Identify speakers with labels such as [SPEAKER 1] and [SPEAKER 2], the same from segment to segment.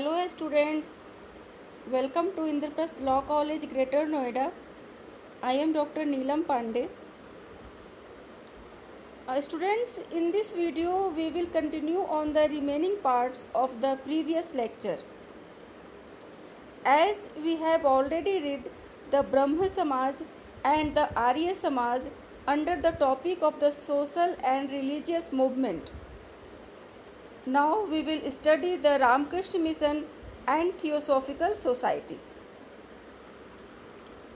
[SPEAKER 1] Hello students, welcome to Indraprasth Law College, Greater Noida. I am Dr. Neelam Pandey. Students, in this video we will continue on the remaining parts of the previous lecture. As we have already read the Brahma Samaj and the Arya Samaj under the topic of the social and religious movement. Now we will study the Ramakrishna Mission and Theosophical Society.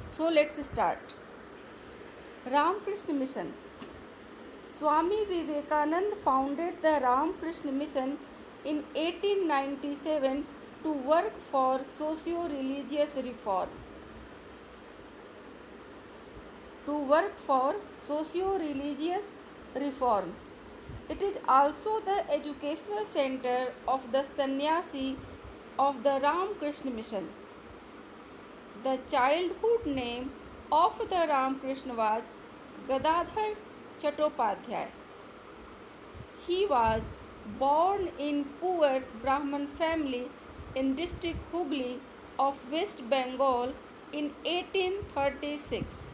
[SPEAKER 1] So let's start. Ramakrishna Mission. Swami Vivekananda founded the Ramakrishna Mission in 1897 to work for socio-religious reform. It is also the educational center of the sannyasi of the Ramakrishna Mission. The childhood name of the Ramakrishna was Gadadhar Chattopadhyay. He was born in poor Brahman family in district Hooghly of West Bengal in 1836.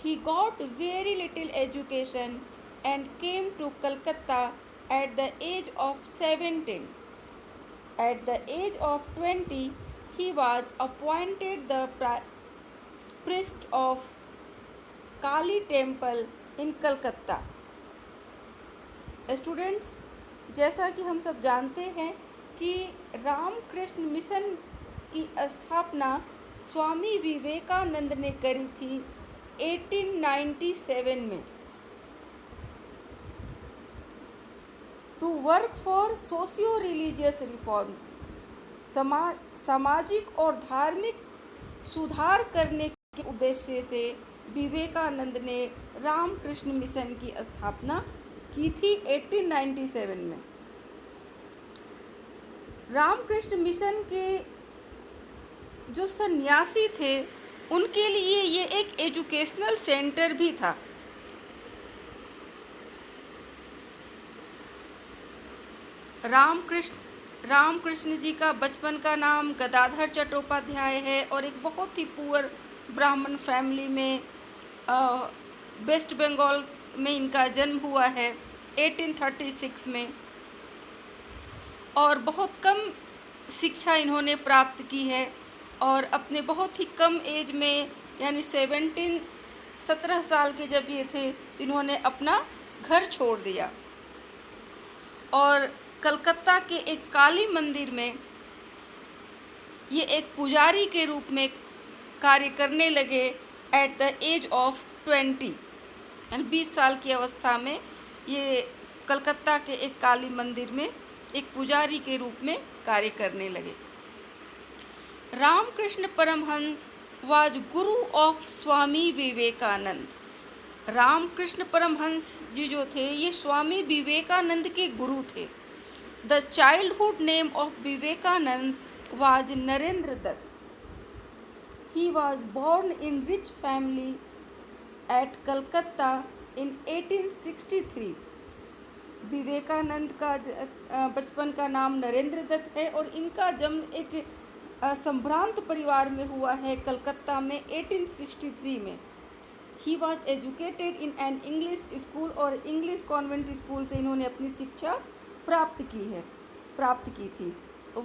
[SPEAKER 1] He got very little education and came to Calcutta at the age of 17. At the age of 20, he was appointed the priest of Kali Temple in Calcutta. Students, जैसा कि हम सब जानते हैं कि Ramakrishna mission की स्थापना स्वामी विवेकानंद ने करी थी 1897 में to work for socio religious reforms, सामाजिक और धार्मिक सुधार करने के उद्देश्य से विवेकानंद ने रामकृष्ण मिशन की स्थापना की थी 1897 में। रामकृष्ण मिशन के जो सन्यासी थे उनके लिए ये एक एजुकेशनल सेंटर भी था। रामकृष्ण जी का बचपन का नाम गदाधर चट्टोपाध्याय है और एक बहुत ही पुअर ब्राह्मण फैमिली में वेस्ट बंगाल में इनका जन्म हुआ है 1836 में, और बहुत कम शिक्षा इन्होंने प्राप्त की है और अपने बहुत ही कम एज में यानी 17 साल के जब ये थे तो इन्होंने अपना घर छोड़ दिया और कलकत्ता के एक काली मंदिर में ये एक पुजारी के रूप में कार्य करने लगे एट द एज ऑफ 20, यानी 20 साल की अवस्था में ये कलकत्ता के एक काली मंदिर में एक पुजारी के रूप में कार्य करने लगे। Ramakrishna Paramahamsa was guru of Swami Vivekananda. रामकृष्ण परमहंस जी जो थे ये स्वामी विवेकानंद के गुरु थे। The childhood name of Vivekananda was Narendra Datta. He was born in rich family at Calcutta in 1863. Vivekananda का बचपन का नाम नरेंद्र दत्त है और इनका जन्म एक संभ्रांत परिवार में हुआ है कलकत्ता में 1863 में। He was educated in an English school और इंग्लिश कॉन्वेंट स्कूल से इन्होंने अपनी शिक्षा प्राप्त की थी।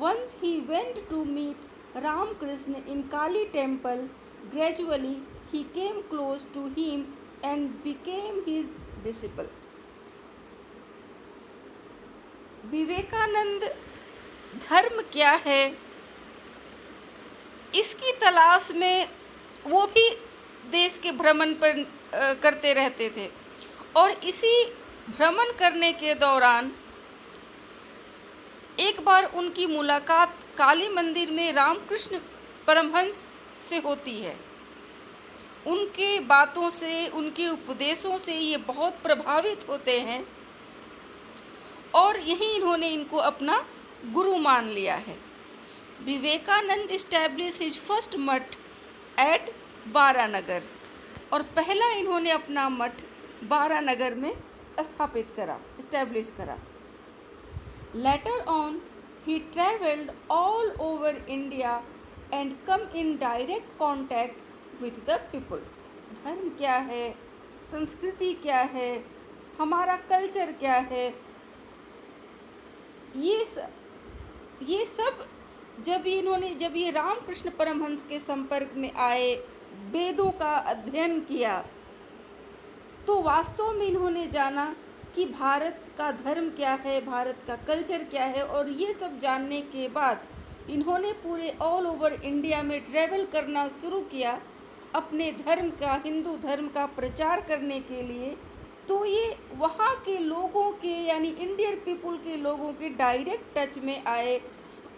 [SPEAKER 1] Once he went to meet Ramakrishna in Kali Temple. Gradually he came close to him and became his disciple. Vivekananda धर्म क्या है इसकी तलाश में वो भी देश के भ्रमण पर करते रहते थे और इसी भ्रमण करने के दौरान एक बार उनकी मुलाकात काली मंदिर में रामकृष्ण परमहंस से होती है। उनके बातों से, उनके उपदेशों से ये बहुत प्रभावित होते हैं और यही इन्होंने इनको अपना गुरु मान लिया है। विवेकानंद इस्टेब्लिश हिज फर्स्ट मठ एट बारानगर और पहला इन्होंने अपना मठ बारानगर में इस्टेब्लिश करा। Later on, He traveled all over India and come in direct contact with the people. धर्म क्या है, संस्कृति क्या है, हमारा कल्चर क्या है, ये सब जब ये रामकृष्ण परमहंस के संपर्क में आए, वेदों का अध्ययन किया, तो वास्तव में इन्होंने जाना कि भारत का धर्म क्या है, भारत का कल्चर क्या है। और ये सब जानने के बाद इन्होंने पूरे ऑल ओवर इंडिया में ट्रैवल करना शुरू किया अपने धर्म का, हिंदू धर्म का प्रचार करने के लिए। तो ये वहाँ के लोगों के, यानी इंडियन पीपुल के लोगों के डायरेक्ट टच में आए।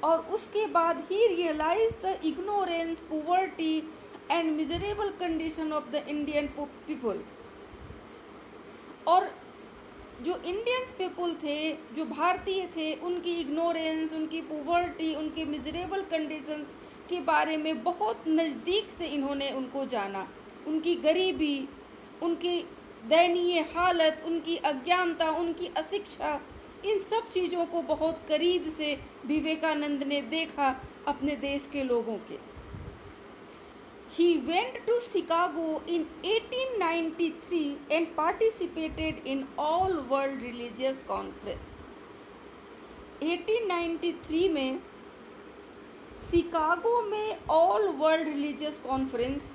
[SPEAKER 1] और उसके बाद ही realize the ignorance, poverty and miserable condition of the Indian people. और जो इंडियंस पीपल थे, जो भारतीय थे, उनकी इग्नोरेंस, उनकी पुवर्टी, उनकी मिजरेबल कंडीशंस के बारे में बहुत नज़दीक से इन्होंने उनको जाना। उनकी गरीबी, उनकी दयनीय हालत, उनकी अज्ञानता, उनकी अशिक्षा, इन सब चीज़ों को बहुत करीब से विवेकानंद ने देखा अपने देश के लोगों के। He went to Chicago in 1893 and participated in All World Religious Conference. 1893 में शिकागो में all world religious conference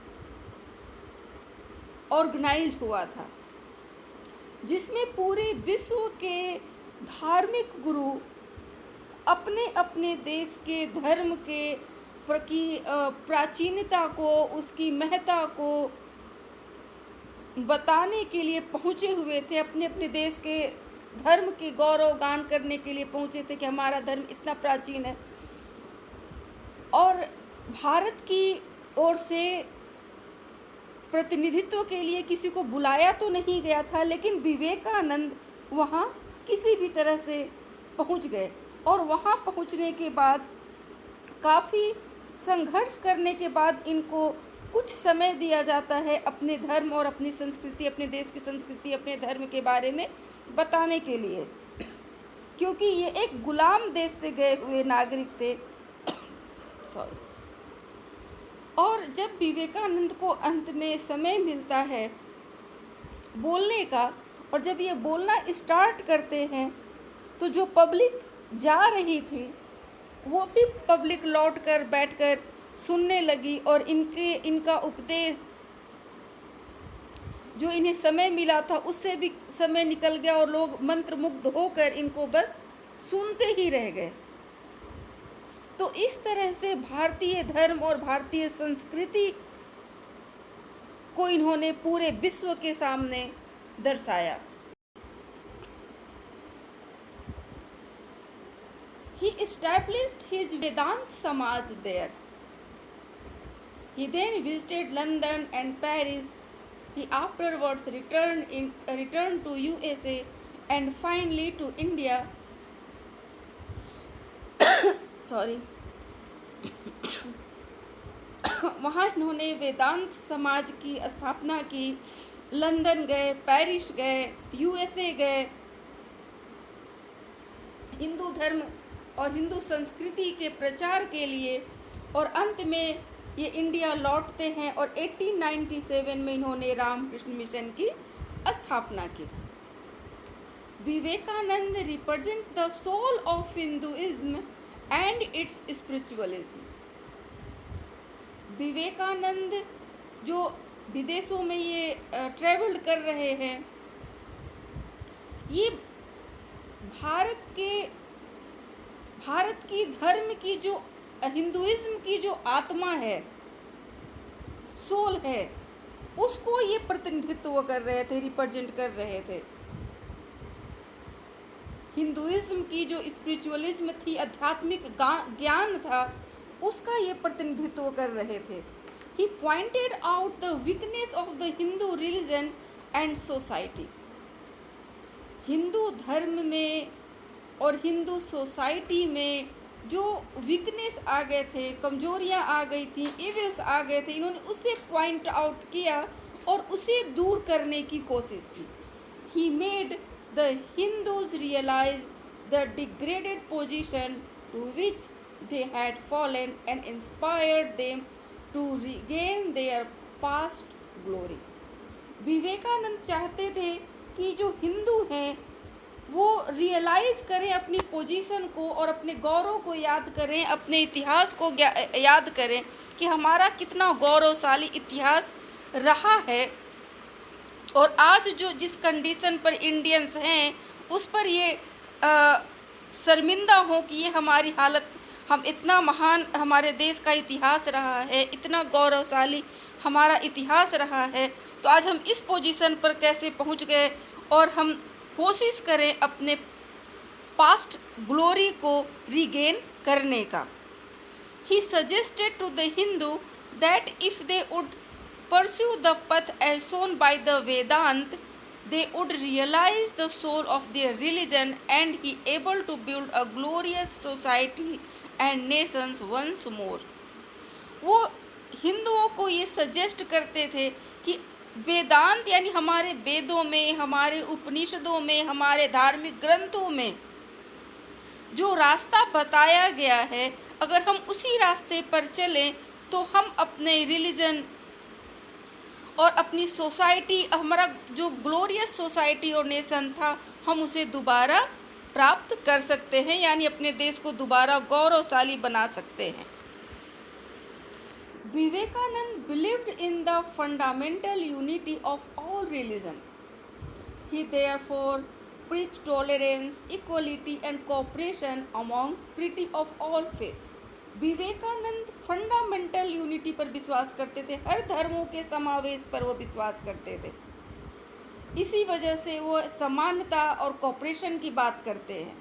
[SPEAKER 1] organise हुआ था, जिसमें पूरे विश्व के धार्मिक गुरु अपने अपने देश के धर्म के की प्राचीनता को, उसकी महत्ता को बताने के लिए पहुँचे हुए थे। अपने अपने देश के धर्म के गौरव गान करने के लिए पहुँचे थे कि हमारा धर्म इतना प्राचीन है। और भारत की ओर से प्रतिनिधित्व के लिए किसी को बुलाया तो नहीं गया था, लेकिन विवेकानंद वहाँ किसी भी तरह से पहुँच गए। और वहाँ पहुँचने के बाद काफ़ी संघर्ष करने के बाद इनको कुछ समय दिया जाता है अपने धर्म और अपनी संस्कृति, अपने देश की संस्कृति, अपने धर्म के बारे में बताने के लिए, क्योंकि ये एक गुलाम देश से गए हुए नागरिक थे। सॉरी। और जब विवेकानंद को अंत में समय मिलता है बोलने का, और जब ये बोलना स्टार्ट करते हैं, तो जो पब्लिक जा रही थी वो भी पब्लिक लौट कर बैठकर सुनने लगी। और इनका उपदेश जो इन्हें समय मिला था उससे भी समय निकल गया, और लोग मंत्रमुग्ध होकर इनको बस सुनते ही रह गए। तो इस तरह से भारतीय धर्म और भारतीय संस्कृति को इन्होंने पूरे विश्व के सामने दर्शाया। He established his Vedant Samaj there. He then visited London and Paris. He afterwards returned to USA and finally to India. Sorry. वहाँ इन्होंने वेदांत समाज की स्थापना की, लंदन गए, पेरिस गए, यूएसए गए, हिंदू धर्म और हिंदू संस्कृति के प्रचार के लिए, और अंत में ये इंडिया लौटते हैं और 1897 में इन्होंने रामकृष्ण मिशन की स्थापना की। Vivekananda represent the soul of Hinduism and its spiritualism. Vivekananda जो विदेशों में ये ट्रैवल कर रहे हैं, ये भारत की धर्म की जो हिंदुइज्म की जो आत्मा है, सोल है, उसको ये प्रतिनिधित्व कर रहे थे, रिप्रेजेंट कर रहे थे। हिंदुइज्म की जो स्पिरिचुअलिज्म थी, आध्यात्मिक ज्ञान था, उसका ये प्रतिनिधित्व कर रहे थे। He pointed out the weakness of the Hindu religion and society. Hindu धर्म में और हिंदू सोसाइटी में जो वीकनेस आ गए थे, कमजोरियां आ गई थी, इविल्स आ गए थे, इन्होंने उसे पॉइंट आउट किया और उसे दूर करने की कोशिश की। He made the Hindus realise the degraded position to which they had fallen and inspired them to regain their past glory. Vivekananda चाहते थे कि जो हिंदू हैं वो रियलाइज करें अपनी पोजीशन को और अपने गौरव को याद करें, अपने इतिहास को याद करें कि हमारा कितना गौरवशाली इतिहास रहा है और आज जो जिस कंडीशन पर इंडियंस हैं उस पर ये शर्मिंदा हो कि ये हमारी हालत, हम इतना महान हमारे देश का इतिहास रहा है, इतना गौरवशाली हमारा इतिहास रहा है, तो आज हम इस पोजीशन पर कैसे पहुंच गए और हम कोशिश करें अपने पास्ट ग्लोरी को रीगेन करने का. He suggested to the Hindu that if they would pursue the path as shown by the Vedanta, they would realize the soul of their religion and be able to build a glorious society and nations once more. वो हिंदुओं को ये suggest करते थे कि वेदांत यानी हमारे वेदों में, हमारे उपनिषदों में, हमारे धार्मिक ग्रंथों में जो रास्ता बताया गया है, अगर हम उसी रास्ते पर चलें तो हम अपने रिलीजन और अपनी सोसाइटी, हमारा जो ग्लोरियस सोसाइटी और नेशन था, हम उसे दोबारा प्राप्त कर सकते हैं, यानी अपने देश को दोबारा गौरवशाली बना सकते हैं. Vivekananda believed in the fundamental unity of all religion. He therefore preached tolerance, equality and cooperation among pretty of all faiths. Vivekananda fundamental unity पर विश्वास करते थे, हर धर्मों के समावेश पर वो विश्वास करते थे. इसी वजह से वो समानता और कोऑपरेशन की बात करते हैं,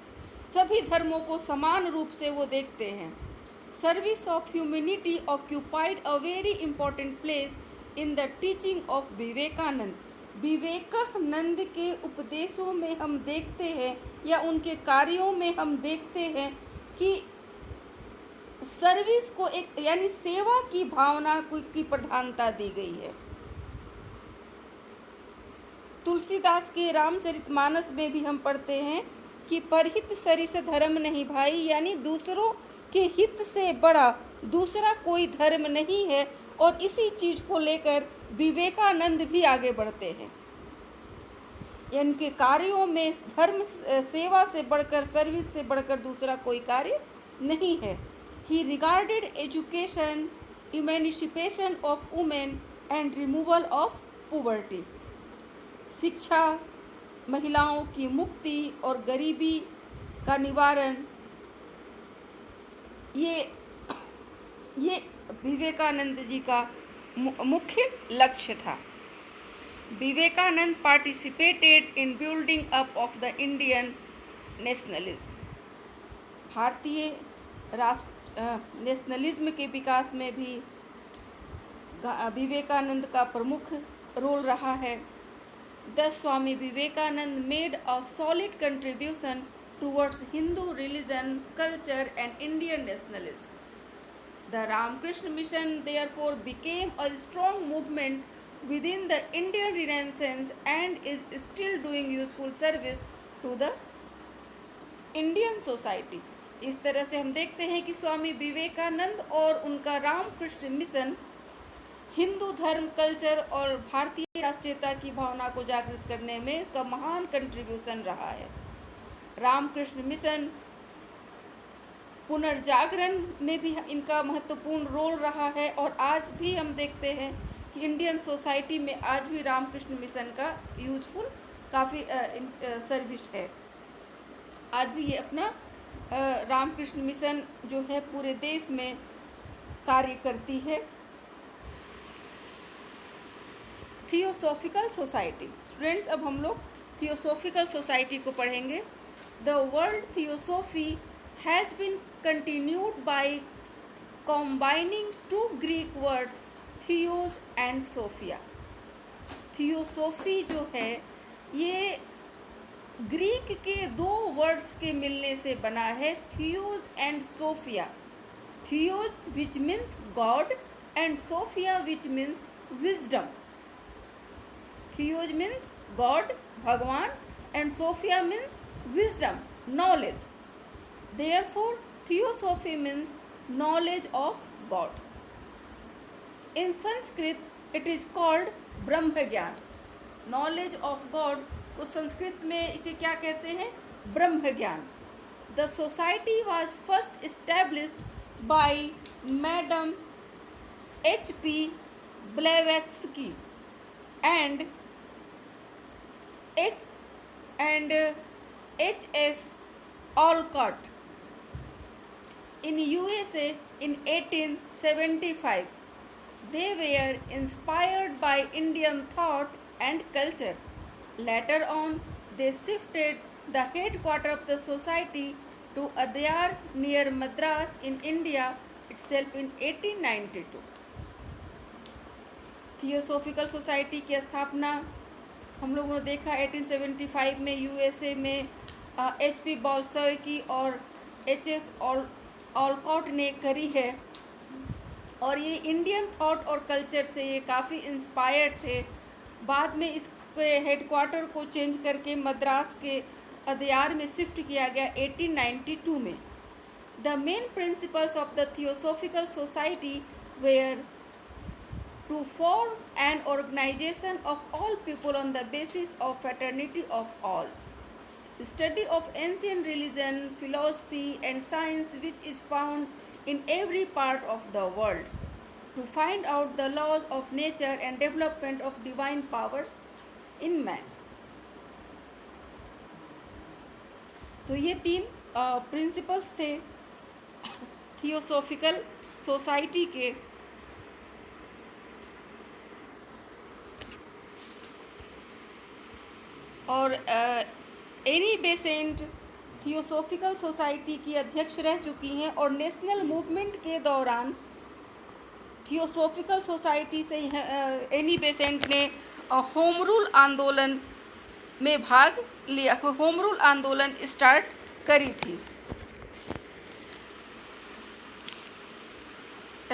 [SPEAKER 1] सभी धर्मों को समान रूप से वो देखते हैं. Service of humanity occupied a very important place in the teaching of Vivekananda. Vivekananda के उपदेशों में हम देखते हैं या उनके कार्यों में हम देखते हैं कि सर्विस को एक यानी सेवा की भावना की प्रधानता दी गई है. तुलसीदास के रामचरितमानस में भी हम पढ़ते हैं कि परहित सरिस धर्म नहीं भाई, यानी दूसरों के हित से बड़ा दूसरा कोई धर्म नहीं है. और इसी चीज को लेकर विवेकानंद भी आगे बढ़ते हैं. इनके कार्यों में धर्म सेवा से बढ़कर, सर्विस से बढ़कर दूसरा कोई कार्य नहीं है. He regarded education, emancipation of women and removal of poverty. शिक्षा, महिलाओं की मुक्ति और गरीबी का निवारण, ये विवेकानंद जी का मुख्य लक्ष्य था. Vivekananda participated in building up of the Indian nationalism. भारतीय नेशनलिज्म के विकास में भी विवेकानंद का प्रमुख रोल रहा है. Thus Swami Vivekananda made a solid contribution towards Hindu religion, culture and Indian nationalism. The Ramakrishna Mission therefore became a strong movement within the Indian Renaissance and is still doing useful service to the Indian society. इस तरह से हम देखते हैं कि स्वामी विवेकानंद और उनका Ramakrishna mission Hindu धर्म, कल्चर और भारतीय राष्ट्रीयता की भावना को जागृत करने में उसका महान कंट्रीब्यूशन रहा है. रामकृष्ण मिशन पुनर्जागरण में भी इनका महत्वपूर्ण रोल रहा है और आज भी हम देखते हैं कि इंडियन सोसाइटी में आज भी रामकृष्ण मिशन का यूज़फुल काफ़ी सर्विस है. आज भी ये अपना रामकृष्ण मिशन जो है पूरे देश में कार्य करती है. Theosophical society. स्टूडेंट्स, अब हम लोग थियोसॉफिकल सोसाइटी को पढ़ेंगे. The word theosophy has been continued by combining two Greek words theos and sophia. Theosophy जो है ये ग्रीक के दो वर्ड्स के मिलने से बना है, theos and sophia. Theos which means god and sophia which means wisdom. Theos means god, भगवान, and Sophia means wisdom, knowledge. Therefore, Theosophy means knowledge of God. In Sanskrit, it is called ब्रह्म ज्ञान. Knowledge of God को संस्कृत में इसे क्या कहते हैं? ब्रह्म ज्ञान. The society was first established by Madam H.P. Blavatsky and H.S. Olcott in USA in 1875. They were inspired by Indian thought and culture. Later on, they shifted the headquarters of the society to Adyar near Madras in India itself in 1892. Theosophical society की स्थापना हम लोगों ने देखा 1875 में USA में H.P. बॉल्शोइकी और H.S. Olcott ने करी है. और ये इंडियन थॉट और कल्चर से ये काफ़ी इंस्पायर्ड थे. बाद में इसके हेडक्वार्टर को चेंज करके मद्रास के अदयार में शिफ्ट किया गया 1892 में. The main principles of the theosophical society were to form an organization of all people on the basis of fraternity of all, study of ancient religion, philosophy and science which is found in every part of the world, to find out the laws of nature and development of divine powers in man. तो ये 3 principles थे theosophical society के. और Annie Besant theosophical society की अध्यक्ष रह चुकी हैं और नेशनल मूवमेंट के दौरान थियोसॉफिकल सोसाइटी से एनी बेसेंट ने होम रूल आंदोलन में भाग लिया, होम रूल आंदोलन स्टार्ट करी थी.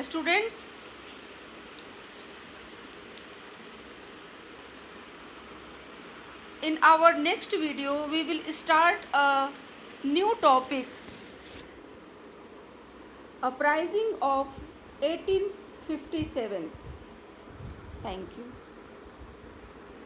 [SPEAKER 1] Students, in our next video we will start a new topic, uprising of 1857. Thank you.